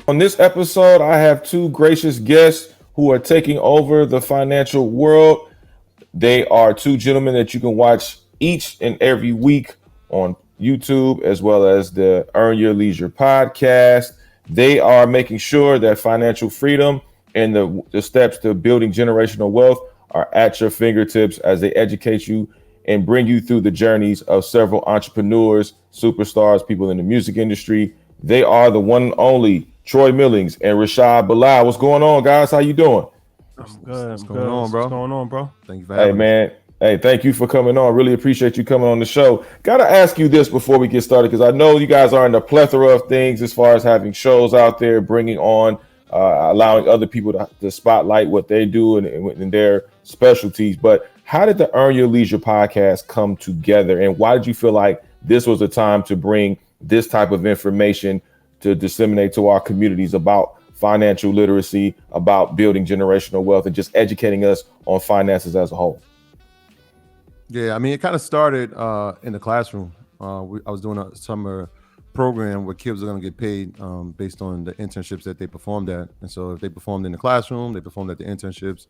On this episode, I have two gracious guests who are taking over the financial world. They are two gentlemen that you can watch each and every week on YouTube, as well as the Earn Your Leisure podcast. They are making sure that financial freedom and the steps to building generational wealth are at your fingertips as they educate you and bring you through the journeys of several entrepreneurs, superstars, people in the music industry. They are the one and only Troy Millings and Rashad Bilal. What's going on, guys? How you doing? I'm good. What's going on, bro? What's going on, bro? Thank you for having man. Hey, thank you for coming on. Really appreciate you coming on the show. Got to ask you this before we get started, because I know you guys are in a plethora of things as far as having shows out there, bringing on, allowing other people to spotlight what they do and their specialties. But how did the Earn Your Leisure podcast come together, and why did you feel like this was a time to bring this type of information to disseminate to our communities about financial literacy, about building generational wealth, and just educating us on finances as a whole? Yeah, I mean, it kind of started in the classroom. I was doing a summer program where kids are going to get paid based on the internships that they performed at. And so if they performed in the classroom, they performed at the internships,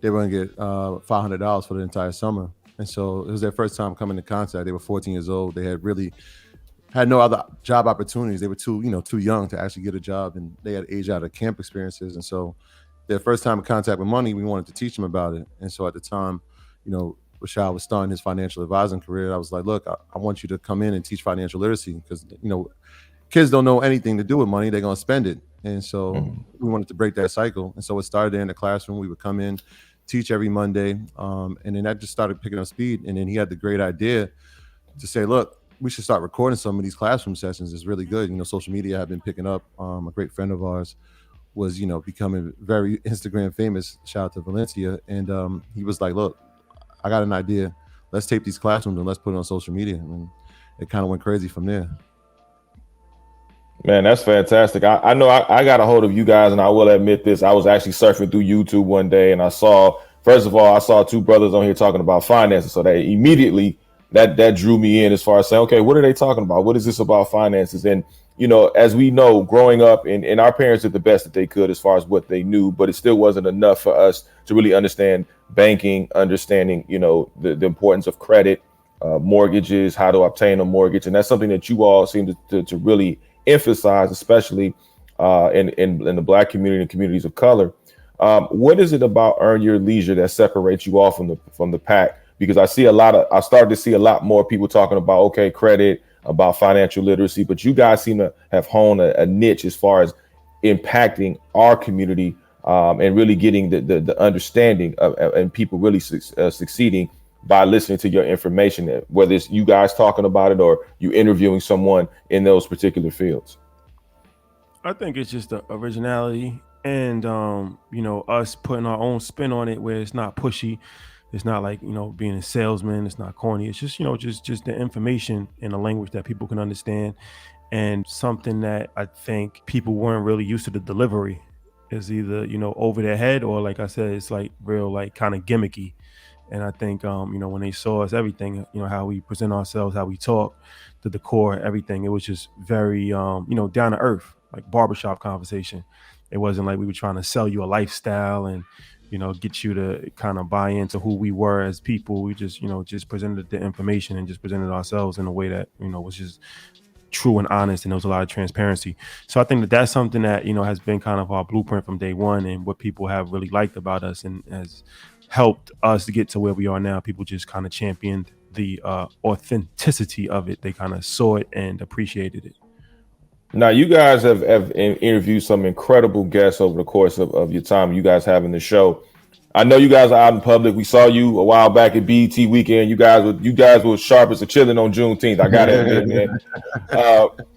they were going to get $500 for the entire summer. And so it was their first time coming in contact. They were 14 years old. They had no other job opportunities. They were too young to actually get a job, and they had age out of camp experiences. And so their first time in contact with money, we wanted to teach them about it. And so at the time, Rashad was starting his financial advising career. I was like, look, I want you to come in and teach financial literacy, because, kids don't know anything to do with money. They're going to spend it. And so we wanted to break that cycle. And so it started there in the classroom. We would come in, teach every Monday. And then that just started picking up speed. And then he had the great idea to say, look, we should start recording some of these classroom sessions. It's really good. Social media have been picking up. A great friend of ours was, becoming very Instagram famous. Shout out to Valencia. And he was like, look, I got an idea. Let's tape these classrooms and let's put it on social media. And it kind of went crazy from there. Man, that's fantastic. I know I got a hold of you guys, and I will admit this. I was actually surfing through YouTube one day, and I saw two brothers on here talking about finances. So they immediately that drew me in as far as saying, okay, what are they talking about? What is this about finances? And, as we know, growing up, and our parents did the best that they could as far as what they knew, but it still wasn't enough for us to really understand banking, understanding, the importance of credit, mortgages, how to obtain a mortgage. And that's something that you all seem to really emphasize, especially in the Black community and communities of color. What is it about Earn Your Leisure that separates you all from the pack? Because I started to see a lot more people talking about, okay, credit, about financial literacy, but you guys seem to have honed a niche as far as impacting our community and really getting the understanding of, and people really succeeding by listening to your information, whether it's you guys talking about it or you interviewing someone in those particular fields. I think it's just the originality and, us putting our own spin on it, where it's not pushy. It's not like, being a salesman. It's not corny. It's just, just the information in a language that people can understand, and something that I think people weren't really used to. The delivery is either, over their head, or, like I said, it's like real, like kind of gimmicky. And I think, when they saw us, everything, how we present ourselves, how we talk, the decor, everything, it was just very, down to earth, like barbershop conversation. It wasn't like we were trying to sell you a lifestyle and, get you to kind of buy into who we were as people. We just, just presented the information and just presented ourselves in a way that, was just true and honest, and there was a lot of transparency. So I think that that's something that, has been kind of our blueprint from day one, and what people have really liked about us and has helped us to get to where we are now. People just kind of championed the authenticity of it. They kind of saw it and appreciated it. Now, you guys have interviewed some incredible guests over the course of your time you guys having the show. I know you guys are out in public. We saw you a while back at BET weekend. You guys were sharp as a chillin' on Juneteenth. I gotta admit, man.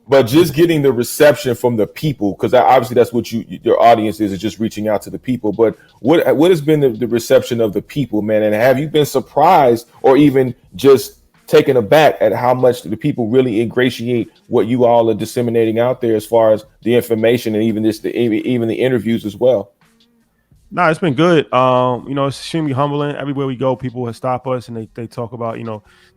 But just getting the reception from the people, because obviously that's what your audience is just reaching out to the people. But what has been the reception of the people, man? And have you been surprised or even just taken aback at how much the people really ingratiate what you all are disseminating out there as far as the information, and even the interviews as well? No, it's been good. It's extremely humbling. Everywhere we go, people will stop us and they talk about,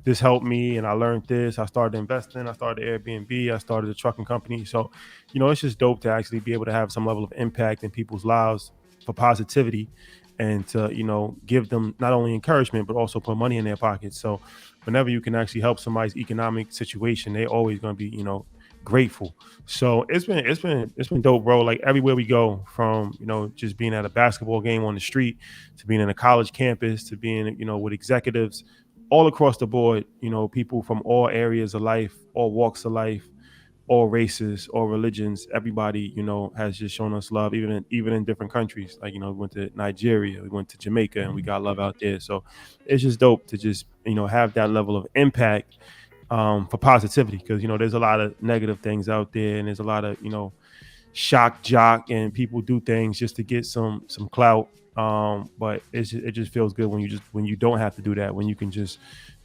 this helped me and I learned this. I started investing. I started Airbnb. I started a trucking company. So, it's just dope to actually be able to have some level of impact in people's lives for positivity and to, give them not only encouragement, but also put money in their pockets. So whenever you can actually help somebody's economic situation, they're always going to be, grateful. So it's been dope, bro. Like everywhere we go, from just being at a basketball game on the street to being in a college campus to being with executives all across the board. People from all areas of life, all walks of life, all races, all religions. Everybody has just shown us love, even in different countries. Like we went to Nigeria, we went to Jamaica, and we got love out there. So it's just dope to just have that level of impact for positivity, because there's a lot of negative things out there, and there's a lot of shock jock, and people do things just to get some clout. But it just feels good when you don't have to do that, when you can just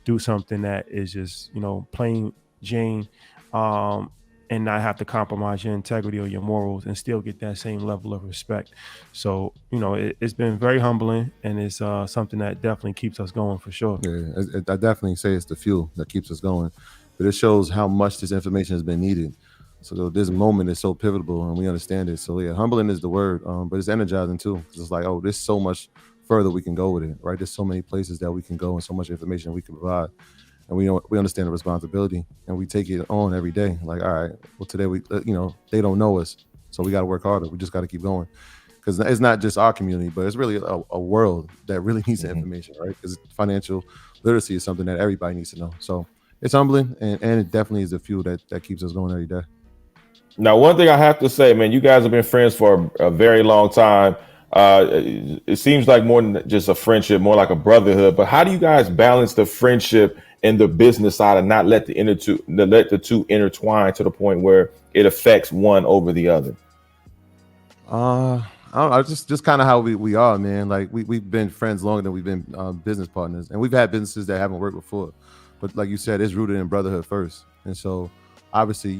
do something that is just plain Jane, um, and not have to compromise your integrity or your morals and still get that same level of respect. So it's been very humbling, and it's something that definitely keeps us going for sure. Yeah, I definitely say it's the fuel that keeps us going, but it shows how much this information has been needed. So this moment is so pivotal, and we understand it. So yeah, humbling is the word, but it's energizing too, because it's like, oh, there's so much further we can go with it, right? There's so many places that we can go, and so much information we can provide, and we understand the responsibility, and we take it on every day. Like, all right, well, today they don't know us, so we got to work harder. We just got to keep going, because it's not just our community, but it's really a world that really needs the information, right? Because financial literacy is something that everybody needs to know. So it's humbling, and it definitely is the fuel that keeps us going every day. Now, one thing I have to say, man, you guys have been friends for a very long time. It seems like more than just a friendship, more like a brotherhood. But how do you guys balance the friendship and the business side, and not let let the two intertwine to the point where it affects one over the other? I don't know, just kind of how we are, man. Like we've been friends longer than we've been business partners, and we've had businesses that haven't worked before. But like you said, it's rooted in brotherhood first, and so obviously,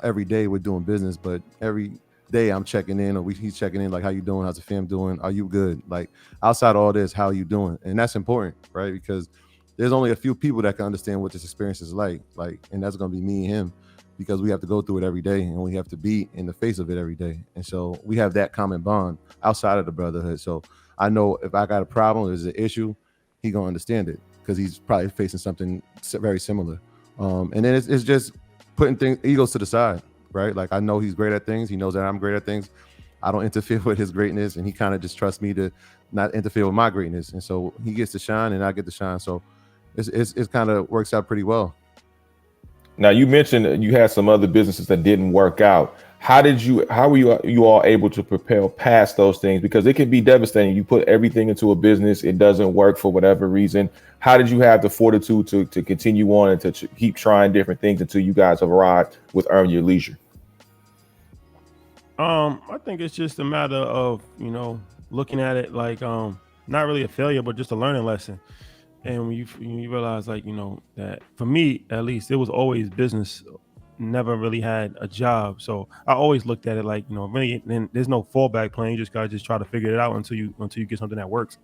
every day we're doing business, but every day I'm checking in, or he's checking in, like, how you doing? How's the fam doing? Are you good? Like, outside of all this, how are you doing? And that's important, right? Because there's only a few people that can understand what this experience is like, and that's gonna be me and him, because we have to go through it every day, and we have to be in the face of it every day. And so we have that common bond outside of the brotherhood. So I know if I got a problem, there's an issue, he gonna understand it, because he's probably facing something very similar. And then it's just putting egos to the side, right? Like, I know he's great at things. He knows that I'm great at things. I don't interfere with his greatness, and he kind of just trusts me to not interfere with my greatness. And so he gets to shine, and I get to shine. So it kind of works out pretty well. Now, you mentioned you had some other businesses that didn't work out. How were you all able to propel past those things? Because it can be devastating. You put everything into a business, it doesn't work for whatever reason. How did you have the fortitude to continue on and to keep trying different things until you guys have arrived with Earn Your Leisure? I think it's just a matter of looking at it like not really a failure, but just a learning lesson. And when you realize, like, that for me at least, it was always business. Never really had a job, so I always looked at it like, really, then there's no fallback plan. You just gotta just try to figure it out until you get something that works.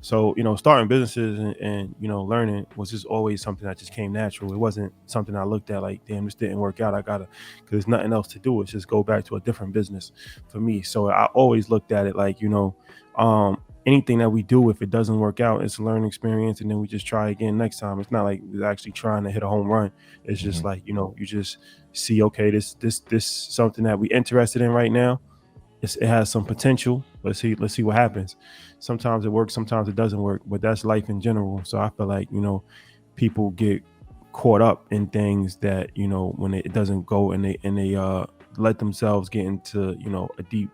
So starting businesses and learning was just always something that just came natural. It wasn't something I looked at like, damn, this didn't work out, I gotta, because there's nothing else to do. It's just go back to a different business for me. So I always looked at it like, anything that we do, if it doesn't work out, it's a learning experience, and then we just try again next time. It's not like we're actually trying to hit a home run. It's just like, you just see, okay, this something that we interested in right now. It has some potential. Let's see what happens. Sometimes it works, sometimes it doesn't work, but that's life in general. So I feel like people get caught up in things that when it doesn't go, and they let themselves get into a deep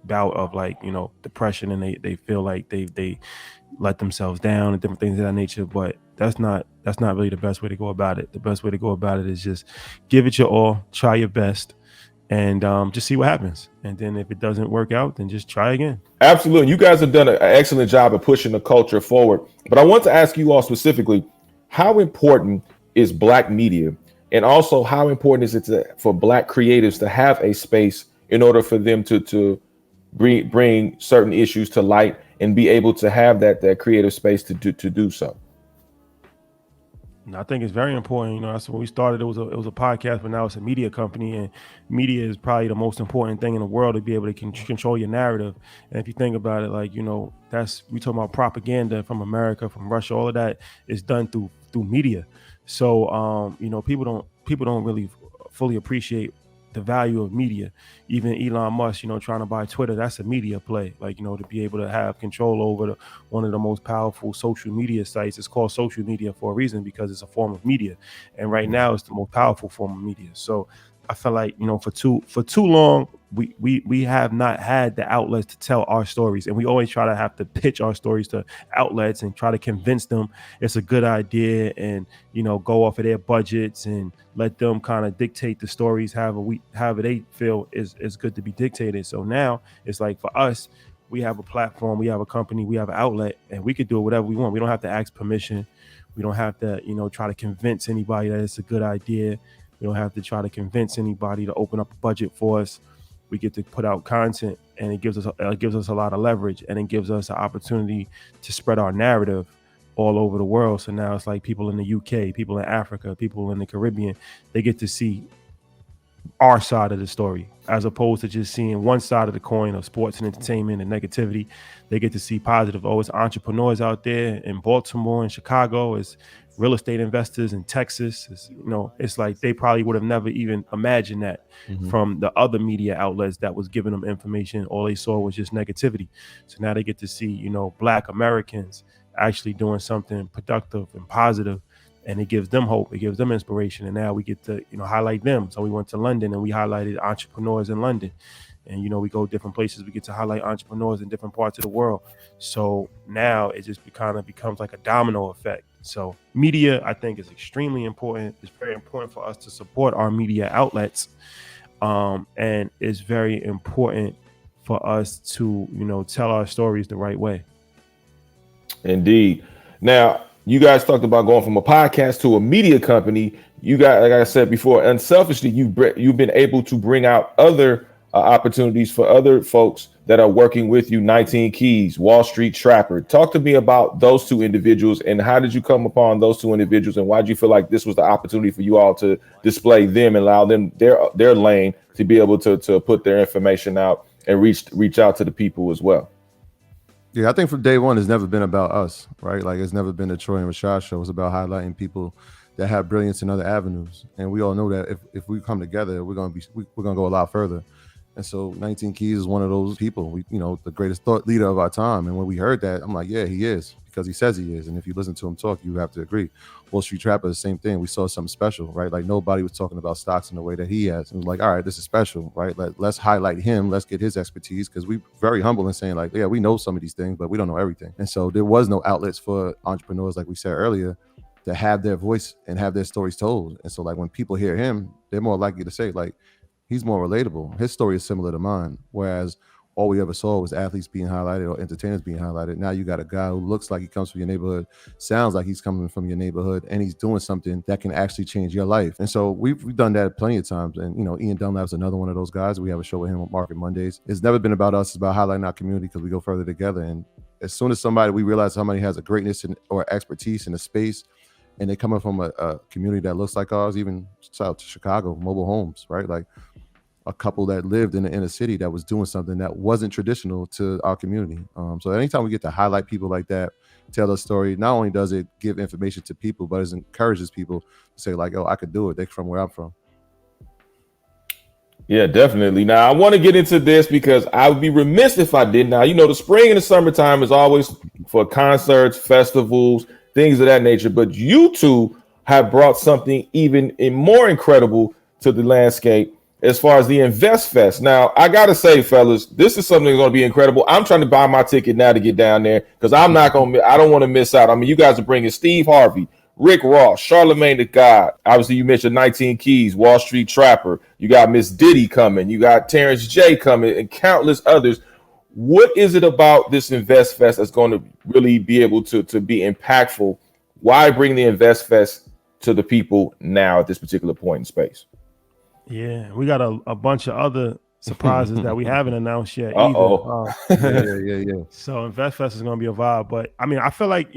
bout of, like, depression, and they feel like they let themselves down and different things of that nature. But that's not really the best way to go about it. The best way to go about it is just give it your all, try your best, and just see what happens. And then if it doesn't work out, then just try again. Absolutely. You guys have done an excellent job of pushing the culture forward. But I want to ask you all specifically, how important is Black media? And also, how important is it for Black creatives to have a space in order for them to bring certain issues to light and be able to have that creative space to do so. And I think it's very important. That's when we started. It was a podcast, but now it's a media company, and media is probably the most important thing in the world to be able to control your narrative. And if you think about it, like that's we talking about propaganda from America, from Russia, all of that is done through media. So people don't really fully appreciate the value of media. Even Elon Musk, trying to buy Twitter, that's a media play. Like, to be able to have control over one of the most powerful social media sites. It's called social media for a reason, because it's a form of media. And right now it's the most powerful form of media. So I feel like, for too long, we have not had the outlets to tell our stories. And we always try to have to pitch our stories to outlets and try to convince them it's a good idea, and, go off of their budgets and let them kind of dictate the stories however they feel is good to be dictated. So now it's like, for us, we have a platform, we have a company, we have an outlet, and we could do whatever we want. We don't have to ask permission. We don't have to, try to convince anybody that it's a good idea. We don't have to try to convince anybody to open up a budget for us. We get to put out content, and it gives us a lot of leverage, and it gives us an opportunity to spread our narrative all over the world. So now it's like people in the UK, people in Africa, people in the Caribbean, they get to see our side of the story, as opposed to just seeing one side of the coin of sports and entertainment and negativity. They get to see positive. Oh, it's entrepreneurs out there in Baltimore and Chicago. It's real estate investors in Texas. It's like they probably would have never even imagined that from the other media outlets that was giving them information. All they saw was just negativity. So now they get to see, Black Americans actually doing something productive and positive. And it gives them hope. It gives them inspiration. And now we get to, highlight them. So we went to London and we highlighted entrepreneurs in London. And, we go different places. We get to highlight entrepreneurs in different parts of the world. So now it just kind of becomes like a domino effect. So media, I think, is extremely important. It's very important for us to support our media outlets. And it's very important for us to, tell our stories the right way. Indeed. Now, you guys talked about going from a podcast to a media company. You got, like I said before, unselfishly, you've been able to bring out other opportunities for other folks that are working with you. 19 Keys, Wall Street Trapper. Talk to me about those two individuals, and how did you come upon those two individuals, and why did you feel like this was the opportunity for you all to display them and allow them their lane to be able to put their information out and reach out to the people as well? Yeah, I think from day one, it's never been about us, right? Like, it's never been a Troy and Rashad show. It's about highlighting people that have brilliance in other avenues. And we all know that if we come together, we're gonna go a lot further. And so 19 Keys is one of those people, the greatest thought leader of our time. And when we heard that, I'm like, yeah, he is, because he says he is. And if you listen to him talk, you have to agree. Wall Street Trapper, the same thing. We saw something special, right? Like, nobody was talking about stocks in the way that he has. And it was like, all right, this is special, right? Let's highlight him. Let's get his expertise, because we're very humble in saying, like, yeah, we know some of these things, but we don't know everything. And so there was no outlets for entrepreneurs, like we said earlier, to have their voice and have their stories told. And so, like, when people hear him, they're more likely to say, like, he's more relatable. His story is similar to mine. Whereas all we ever saw was athletes being highlighted or entertainers being highlighted. Now you got a guy who looks like he comes from your neighborhood, sounds like he's coming from your neighborhood, and he's doing something that can actually change your life. And so we've done that plenty of times. And, Ian Dunlap's another one of those guys. We have a show with him on Market Mondays. It's never been about us. It's about highlighting our community, because we go further together. And as soon as we realize somebody has a greatness or expertise in a space, and they're coming from a community that looks like ours, even south to Chicago, mobile homes, right? Like, a couple that lived in the inner city that was doing something that wasn't traditional to our community. So anytime we get to highlight people like that, tell their story, not only does it give information to people, but it encourages people to say, like, oh, I could do it. They're from where I'm from. Yeah, definitely. Now, I want to get into this because I would be remiss if I did. Now, the spring and the summertime is always for concerts, festivals, things of that nature. But you two have brought something even more incredible to the landscape as far as the Invest Fest. Now, I got to say, fellas, this is something that's going to be incredible. I'm trying to buy my ticket now to get down there, because I don't want to miss out. I mean, you guys are bringing Steve Harvey, Rick Ross, Charlemagne the God. Obviously, you mentioned 19 Keys, Wall Street Trapper. You got Miss Diddy coming. You got Terrence J coming, and countless others. What is it about this Invest Fest that's going to really be able to be impactful? Why bring the Invest Fest to the people now at this particular point in space? Yeah, we got a bunch of other surprises that we haven't announced yet either. Uh-oh. Yeah. So Invest Fest is going to be a vibe. But I mean, I feel like,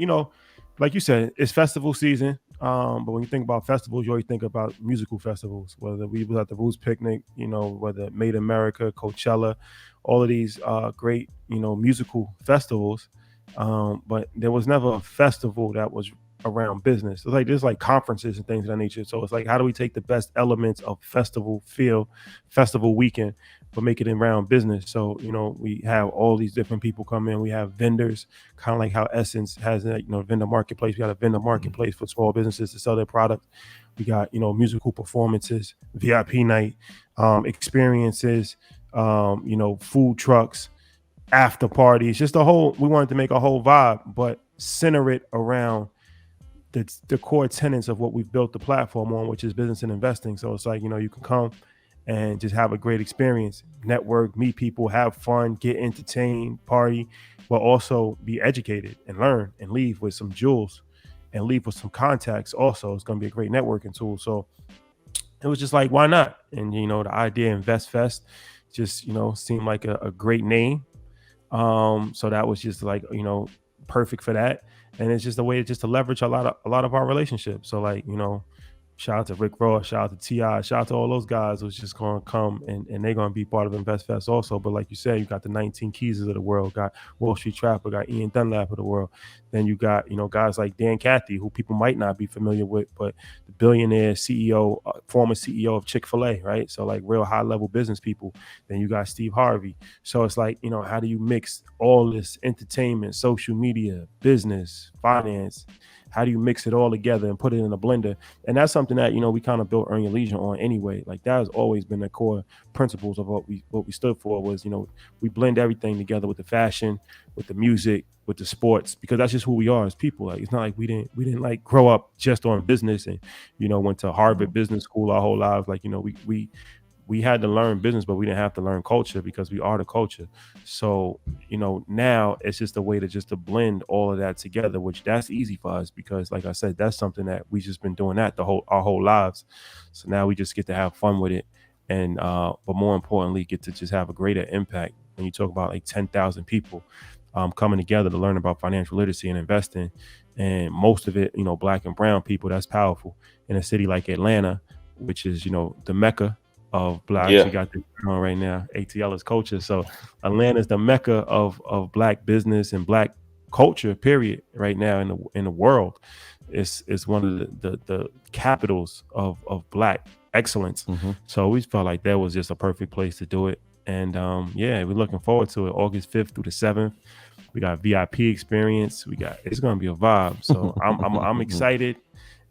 like you said, it's festival season. But when you think about festivals, you always think about musical festivals, whether we was at the Roots Picnic, whether Made in America, Coachella, all of these great, musical festivals. But there was never a festival that was around business. It's like there's like conferences and things of that nature. So it's like, how do we take the best elements of festival weekend, but make it around business? So we have all these different people come in. We have vendors, kind of like how Essence has a vendor marketplace. We got a vendor marketplace for small businesses to sell their products. We got musical performances, VIP night, experiences, food trucks, after parties, just we wanted to make a whole vibe, but center it around the core tenets of what we've built the platform on, which is business and investing. So it's like, you can come and just have a great experience, network, meet people, have fun, get entertained, party, but also be educated and learn and leave with some jewels and leave with some contacts. Also, it's going to be a great networking tool. So it was just like, why not? And, the idea Invest Fest just, seemed like a great name. So that was just like, perfect for that. And it's just a way just to leverage a lot of our relationships. So like, shout out to Rick Ross, shout out to T.I., shout out to all those guys who's just going to come and they're going to be part of Invest Fest also. But like you said, you got the 19 Keys of the world, got Wall Street Trapper, got Ian Dunlap of the world. Then you got, guys like Dan Cathy, who people might not be familiar with, but the billionaire CEO, former CEO of Chick-fil-A, right? So like real high level business people. Then you got Steve Harvey. So it's like, how do you mix all this entertainment, social media, business, finance? How do you mix it all together and put it in a blender? And that's something that, we kind of built Earn Your Leisure on anyway. Like that has always been the core principles of what we stood for was, we blend everything together with the fashion, with the music, with the sports, because that's just who we are as people. Like, it's not like we didn't like grow up just on business and, went to Harvard Business School our whole lives. Like, we had to learn business, but we didn't have to learn culture because we are the culture. So, now it's just a way to blend all of that together, which that's easy for us because like I said, that's something that we just been doing that our whole lives. So now we just get to have fun with it. And, but more importantly, get to just have a greater impact. When you talk about like 10,000 people coming together to learn about financial literacy and investing, and most of it, Black and brown people, that's powerful in a city like Atlanta, which is, the Mecca of Blacks. Yeah. We got this on right now. ATL is culture. So Atlanta is the Mecca of Black business and Black culture, period, right now in the world. It's one of the capitals of Black excellence. So we felt like that was just a perfect place to do it. And we're looking forward to it. August 5th through the 7th. We got VIP experience. It's gonna be a vibe. So I'm excited,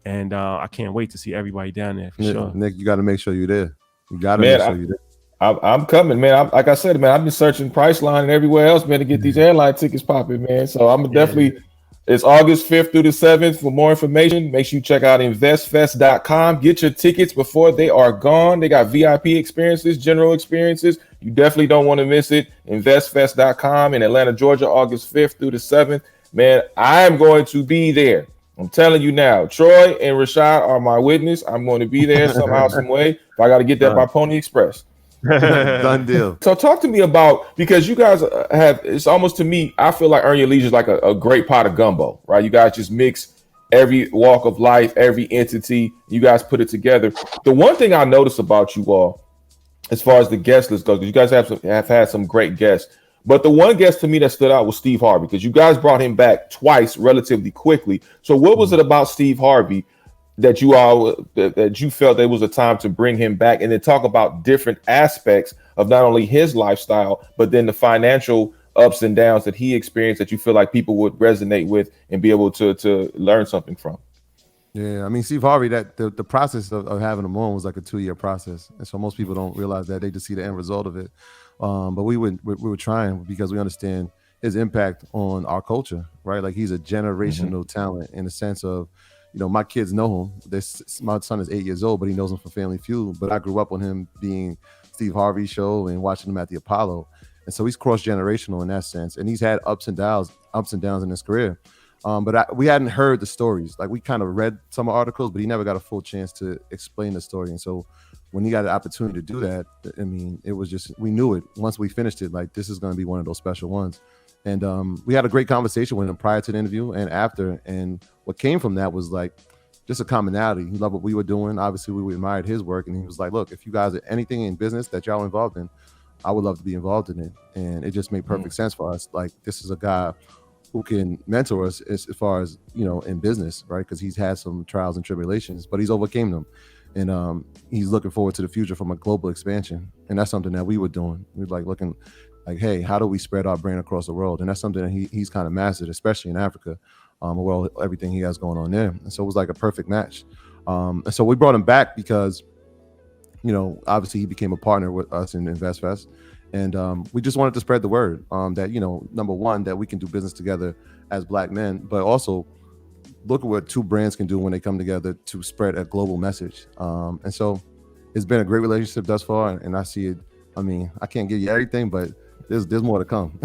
and I can't wait to see everybody down there for sure. Nick, you got to make sure you're there. You got to make sure you're there. I'm coming, man. Like I said, man, I've been searching Priceline and everywhere else, man, to get these airline tickets popping, man. So I'm definitely. It's August 5th through the 7th. For more information, make sure you check out investfest.com. Get your tickets before they are gone. They got VIP experiences, general experiences. You definitely don't want to miss it. Investfest.com in Atlanta, Georgia, August 5th through the 7th. Man, I am going to be there. I'm telling you now. Troy and Rashad are my witness. I'm going to be there somehow, some way. If I got to get that by Pony Express. Done deal. So talk to me about, because you guys it's almost, to me, I feel like Earn Your Leisure is like a great pot of gumbo, right? You guys just mix every walk of life, every entity, you guys put it together. The one thing I noticed about you all, as far as the guest list goes, because you guys have had some great guests, but the one guest to me that stood out was Steve Harvey, because you guys brought him back twice relatively quickly. So what was it about Steve Harvey that you felt there was a time to bring him back, and then talk about different aspects of not only his lifestyle, but then the financial ups and downs that he experienced that you feel like people would resonate with and be able to learn something from? Yeah, I mean, Steve Harvey, that the process of having him on was like a 2-year process. And so most people don't realize that. They just see the end result of it. But we were trying because we understand his impact on our culture, right? Like, he's a generational talent in the sense of, my kids know him. My son is 8 years old, but he knows him from Family Feud. But I grew up on him being Steve Harvey's show and watching him at the Apollo. And so he's cross-generational in that sense. And he's had ups and downs in his career. But we hadn't heard the stories. Like, we kind of read some articles, but he never got a full chance to explain the story. And so when he got the opportunity to do that, I mean, it was just, we knew it once we finished it, like this is going to be one of those special ones. And we had a great conversation with him prior to the interview and after. And what came from that was like just a commonality. He loved what we were doing. Obviously, we admired his work. And he was like, look, if you guys are anything in business that y'all involved in, I would love to be involved in it. And it just made perfect sense for us. Like, this is a guy who can mentor us as far as, you know, in business, right? Because he's had some trials and tribulations, but he's overcame them. And he's looking forward to the future from a global expansion. And that's something that we were doing. We were like looking like, hey, how do we spread our brand across the world? And that's something that he's kind of mastered, especially in Africa, well, everything he has going on there. And so it was like a perfect match. And so we brought him back because, you know, obviously he became a partner with us in InvestFest. And we just wanted to spread the word that, you know, number one, that we can do business together as Black men, but also look at what two brands can do when they come together to spread a global message. And so it's been a great relationship thus far. And I see it. I mean, I can't give you everything, but there's more to come.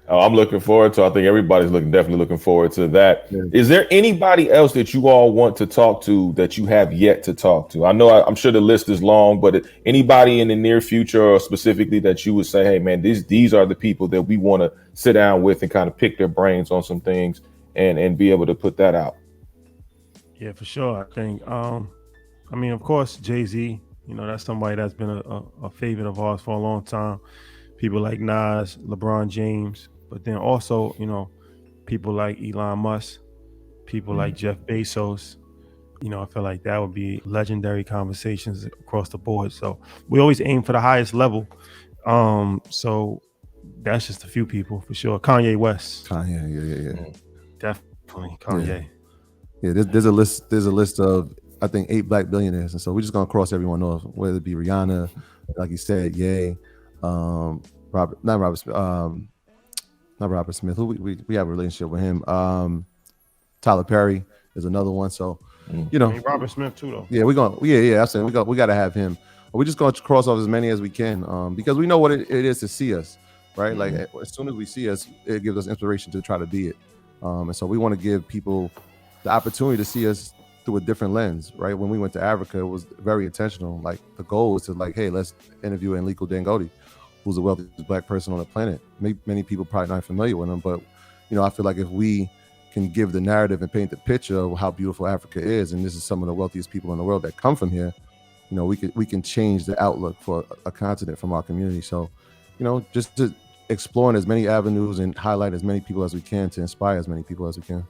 I'm looking forward to. I think everybody's definitely looking forward to that. Yeah. Is there anybody else that you all want to talk to that you have yet to talk to? I know I'm sure the list is long, but anybody in the near future or specifically that you would say, hey man, these are the people that we want to sit down with and kind of pick their brains on some things and be able to put that out? Yeah, for sure. I think, I mean, of course, Jay-Z, you know, that's somebody that's been a favorite of ours for a long time. People like Nas, LeBron James, but then also, you know, people like Elon Musk, people like Jeff Bezos. You know, I feel like that would be legendary conversations across the board. So we always aim for the highest level. So that's just a few people for sure. Kanye West. Kanye, yeah. Definitely Kanye. Yeah, there's a list of, I think, 8 Black billionaires. And so we're just going to cross everyone off, whether it be Rihanna, like you said, Ye, not Robert Smith, who we have a relationship with him. Tyler Perry is another one. So, you know, Robert Smith too, though. Yeah, I'm saying we got to have him. We're just going to cross off as many as we can, because we know what it is to see us, right? Like as soon as we see us, it gives us inspiration to try to be it. And so we want to give people the opportunity to see us through a different lens, right? When we went to Africa, it was very intentional. Like the goal was to like, hey, let's interview Enrico Dangote, who's the wealthiest Black person on the planet. Many people probably not familiar with him, but you know, I feel like if we can give the narrative and paint the picture of how beautiful Africa is, and this is some of the wealthiest people in the world that come from here, you know, we can change the outlook for a continent from our community. So, you know, just to exploring as many avenues and highlight as many people as we can to inspire as many people as we can.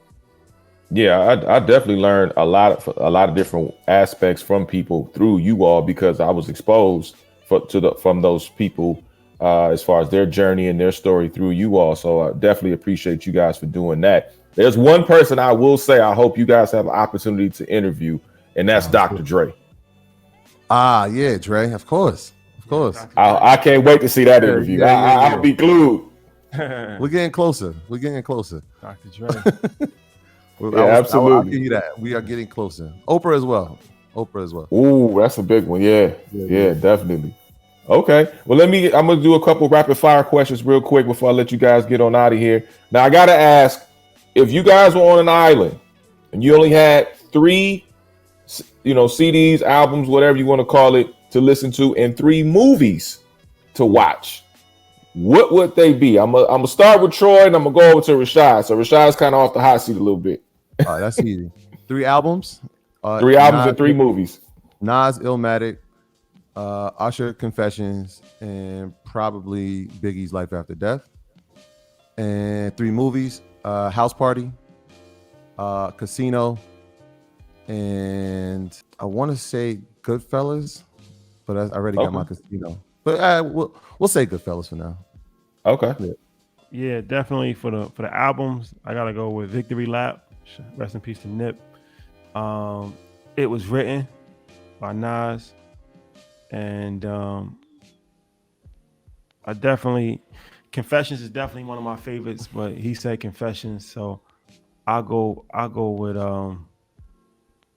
Yeah, I definitely learned a lot of different aspects from people through you all, because I was exposed from those people as far as their journey and their story through you all. So I definitely appreciate you guys for doing that. There's one person I will say I hope you guys have an opportunity to interview, and that's Dr. Dre. Yeah, Dre, of course. I can't wait to see that interview. Yeah. I'll be glued. We're getting closer. Dr. Dre. Absolutely. I'll give you that. We are getting closer. Oprah as well. Ooh, that's a big one. Yeah, definitely. Okay. Well, I'm going to do a couple rapid fire questions real quick before I let you guys get on out of here. Now, I got to ask, if you guys were on an island and you only had 3, CDs, albums, whatever you want to call it, to listen to, and 3 movies to watch, what would they be? I'm gonna start with Troy, and I'm gonna go over to Rashad. So Rashad's kind of off the hot seat a little bit. All right, that's easy. 3 albums. 3 albums and 3 movies. Nas, Illmatic, Usher, Confessions, and probably Biggie's Life After Death. And 3 movies: House Party, Casino, and I want to say Goodfellas, but I already got my Casino. But we'll say Goodfellas for now. Okay. Yeah, definitely for the albums, I gotta go with Victory Lap. Rest in peace to Nip. It Was Written by Nas, and Confessions is definitely one of my favorites. But he said Confessions, so I'll go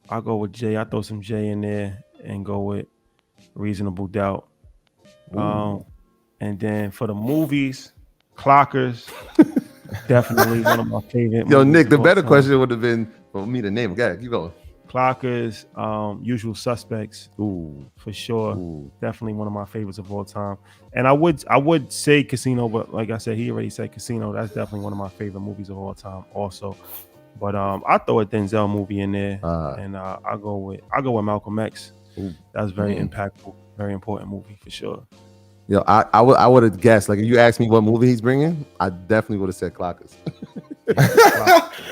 with Jay. I throw some Jay in there and go with Reasonable Doubt. And then for the movies, Clockers, definitely one of my favorite. Yo, Nick, the better question would have been for me to name. Okay, keep going. Clockers, Usual Suspects, Ooh, for sure. ooh. Definitely one of my favorites of all time. And I would say Casino, but like I said, he already said Casino. That's definitely one of my favorite movies of all time, also. But I throw a Denzel movie in there, and I'll go with Malcolm X. Ooh. That's very impactful, very important movie for sure. Yo, I would have guessed. Like, if you asked me what movie he's bringing, I definitely would have said Clockers. Hey,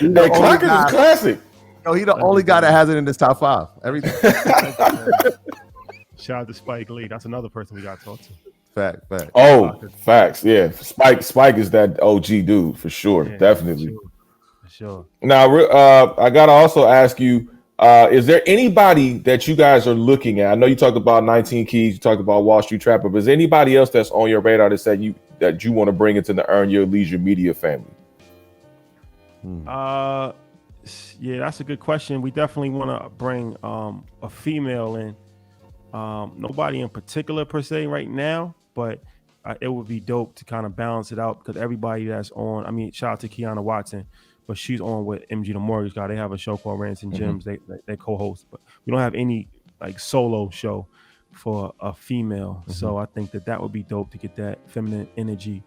Clockers is classic. No, he the only guy that has it in his top 5. Everything. Shout out to Spike Lee. That's another person we got to talk to. Fact. Oh, facts. Yeah, Spike is that OG dude for sure. Yeah, Definitely. For sure. Now, I gotta also ask you: is there anybody that you guys are looking at? I know you talked about 19 Keys, you talked about Wall Street Trapper, but is there anybody else that's on your radar that you want to bring into the Earn Your Leisure Media family? Yeah, that's a good question. We definitely want to bring a female in. Nobody in particular per se right now, but it would be dope to kind of balance it out because everybody that's on. I mean, shout out to Kiana Watson, but she's on with MG the Mortgage Guy. They have a show called Rants and Gems. They co-host, but we don't have any like solo show for a female. So I think that would be dope to get that feminine energy.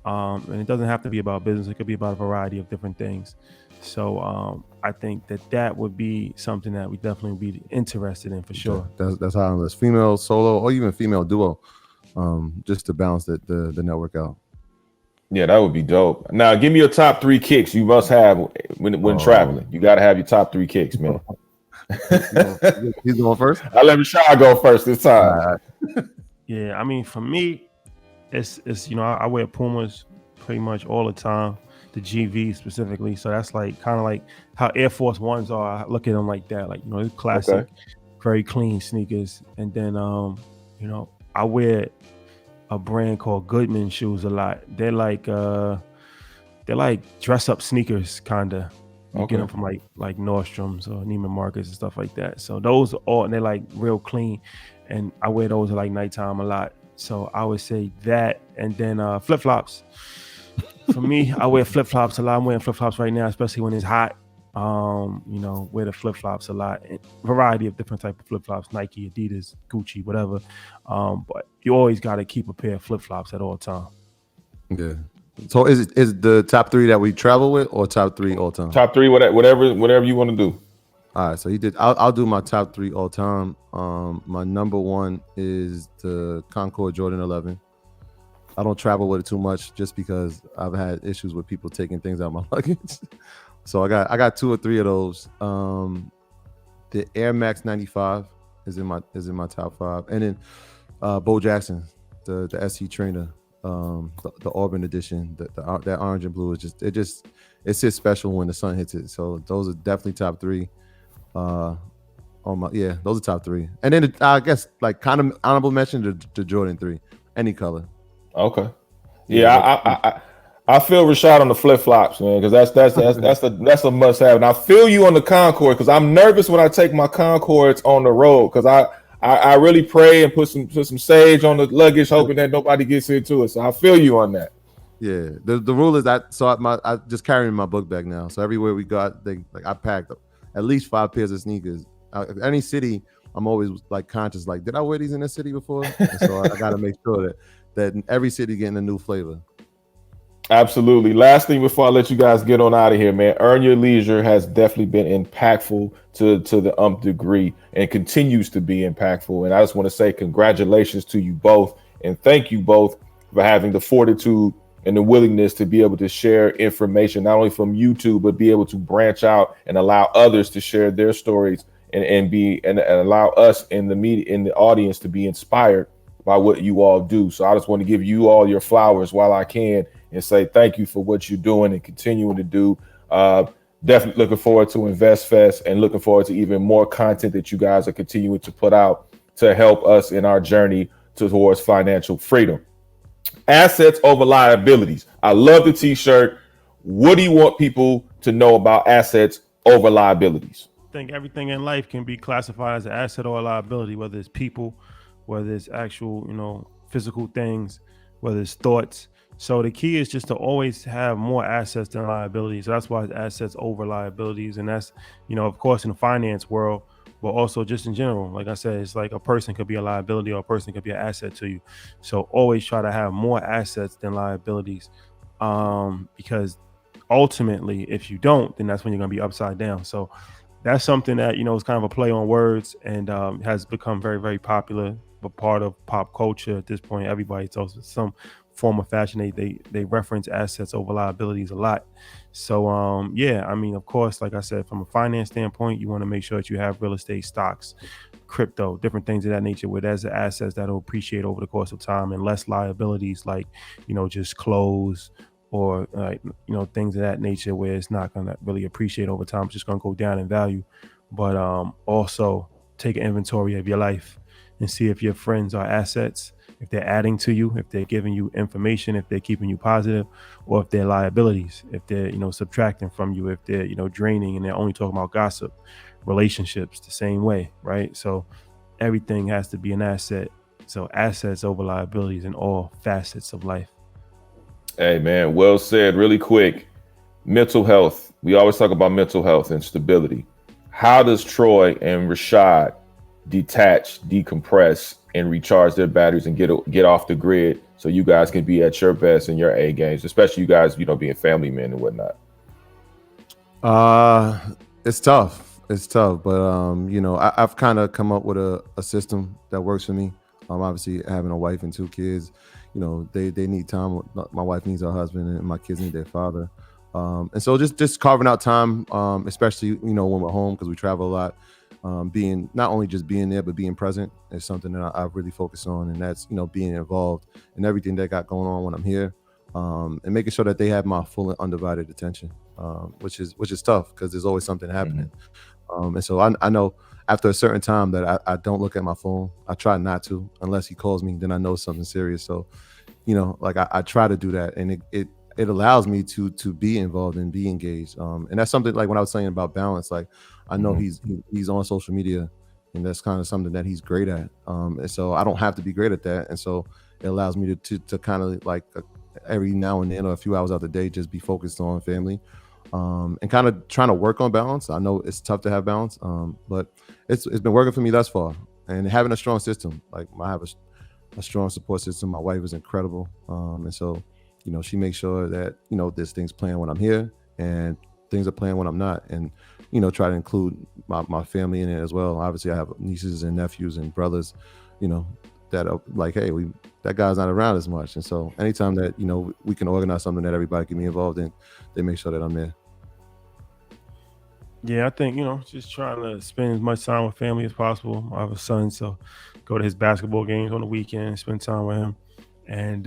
And it doesn't have to be about business. It could be about a variety of different things. So I think that would be something that we definitely would be interested in for sure. That's how I'm female solo or even female duo, just to balance the network out. Yeah, that would be dope. Now, give me your top 3 kicks you must have when traveling. You got to have your top 3 kicks, man. He's going first? I'll let Rashad go first this time. Yeah, I mean, for me, it's I wear Pumas pretty much all the time, the GV specifically. So that's like kind of like how Air Force Ones are. I look at them like that, like they're classic, very clean sneakers. And then I wear a brand called Goodman shoes a lot. They're like dress up sneakers kinda. You get them from like Nordstrom's or Neiman Marcus and stuff like that. So those are all, and they're like real clean, and I wear those at like nighttime a lot. So I would say that, and then flip flops. For me, I wear flip flops a lot. I'm wearing flip flops right now, especially when it's hot. Wear the flip flops a lot. A variety of different type of flip flops: Nike, Adidas, Gucci, whatever. But you always got to keep a pair of flip flops at all time. Yeah. So is the top 3 that we travel with, or top 3 all time? Top 3, whatever you want to do. All right, so he did. I'll do my top 3 all time. My number 1 is the Concord Jordan 11. I don't travel with it too much just because I've had issues with people taking things out of my luggage. So I got 2 or 3 of those. The Air Max 95 is in my top 5, and then Bo Jackson, the SC Trainer, the Auburn edition, that orange and blue is it sits special when the sun hits it. So those are definitely top 3. Those are top 3, and then I guess like kind of honorable mention to Jordan 3, any color. Okay. Yeah, I feel Rashad on the flip flops, man, because that's a must have. And I feel you on the Concord because I'm nervous when I take my Concords on the road because I really pray and put some sage on the luggage, hoping that nobody gets into it. So I feel you on that. Yeah, the rule is that I just carry my book bag now. So everywhere we got, I packed at least 5 pairs of sneakers. Any city, I'm always like conscious, like, did I wear these in this city before? And so I got to make sure that every city getting a new flavor. Absolutely. Last thing before I let you guys get on out of here, man. Earn Your Leisure has definitely been impactful to the degree and continues to be impactful. And I just want to say congratulations to you both and thank you both for having the fortitude and the willingness to be able to share information, not only from YouTube, but be able to branch out and allow others to share their stories and allow us in the media, in the audience, to be inspired by what you all do. So I just want to give you all your flowers while I can and say thank you for what you're doing and continuing to do. Definitely looking forward to Invest Fest and looking forward to even more content that you guys are continuing to put out to help us in our journey towards financial freedom. Assets over liabilities. I love the t-shirt. What do you want people to know about assets over liabilities? I think everything in life can be classified as an asset or a liability, whether it's people, whether it's actual, physical things, whether it's thoughts. So the key is just to always have more assets than liabilities. So that's why it's assets over liabilities. And that's, of course, in the finance world, but also just in general. Like I said, it's like a person could be a liability or a person could be an asset to you. So always try to have more assets than liabilities. Because ultimately, if you don't, then that's when you're going to be upside down. So that's something that is kind of a play on words, and has become very, very popular, but part of pop culture at this point. Everybody tells some form of fashion they reference assets over liabilities a lot. So yeah, I mean, of course, like I said, from a finance standpoint, you want to make sure that you have real estate, stocks, crypto, different things of that nature, where there's assets that'll appreciate over the course of time, and less liabilities like just clothes, or things of that nature, where it's not going to really appreciate over time. It's just going to go down in value. But also take an inventory of your life and see if your friends are assets, if they're adding to you, if they're giving you information, if they're keeping you positive, or if they're liabilities, if they're subtracting from you, if they're draining and they're only talking about gossip. Relationships the same way, right? So everything has to be an asset. So assets over liabilities in all facets of life. Hey man, well said. Really quick, mental health. We always talk about mental health and stability. How does Troy and Rashad detach, decompress, and recharge their batteries and get off the grid so you guys can be at your best in your A games, especially you guys, being family men and whatnot? It's tough. It's tough, but I've kind of come up with a system that works for me. Obviously, having a wife and 2 kids, they need time. My wife needs her husband, and my kids need their father. And so just carving out time, especially when we're home, because we travel a lot. Being not only just being there, but being present is something that I've really focused on, and that's being involved in everything that got going on when I'm here, and making sure that they have my full and undivided attention, which is tough because there's always something happening. And so I know after a certain time that I don't look at my phone. I try not to, unless he calls me, then I know something serious. So like I try to do that, and it allows me to be involved and be engaged. And that's something, like when I was saying about balance, like I know he's on social media, and that's kind of something that he's great at. And so I don't have to be great at that. And so it allows me to kind of like every now and then, or a few hours out the day, just be focused on family, and kind of trying to work on balance. I know it's tough to have balance, but it's been working for me thus far. And having a strong system, like I have a strong support system. My wife is incredible, and so she makes sure that there's things playing when I'm here, and things are playing when I'm not, and try to include my family in it as well. Obviously, I have nieces and nephews and brothers, that are like, hey, that guy's not around as much, and so anytime that we can organize something that everybody can be involved in, they make sure that I'm there. Yeah, I think just trying to spend as much time with family as possible. I have a son, so go to his basketball games on the weekend, spend time with him, and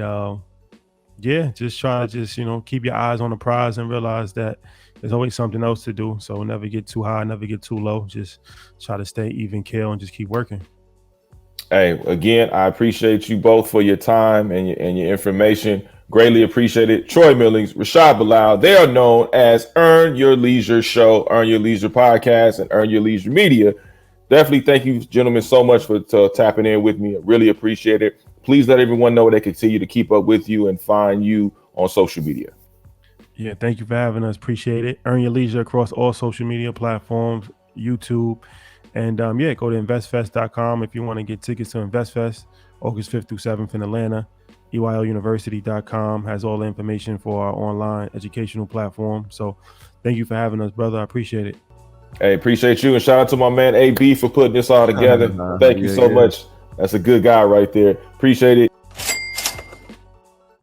yeah, just try to just keep your eyes on the prize and realize that there's always something else to do. So never get too high, never get too low. Just try to stay even keel and just keep working. Hey, again, I appreciate you both for your time and your information. Greatly appreciate it. Troy Millings, Rashad Bilal, they are known as Earn Your Leisure Show, Earn Your Leisure Podcast, and Earn Your Leisure Media. Definitely thank you, gentlemen, so much for tapping in with me. I really appreciate it. Please let everyone know they continue to keep up with you and find you on social media. Yeah, thank you for having us. Appreciate it. Earn Your Leisure across all social media platforms, YouTube. And yeah, go to investfest.com if you want to get tickets to InvestFest, August 5th through 7th in Atlanta. EYLUniversity.com has all the information for our online educational platform. So thank you for having us, brother. I appreciate it. Hey, appreciate you. And shout out to my man AB for putting this all together. Thank you so much. That's a good guy right there. Appreciate it.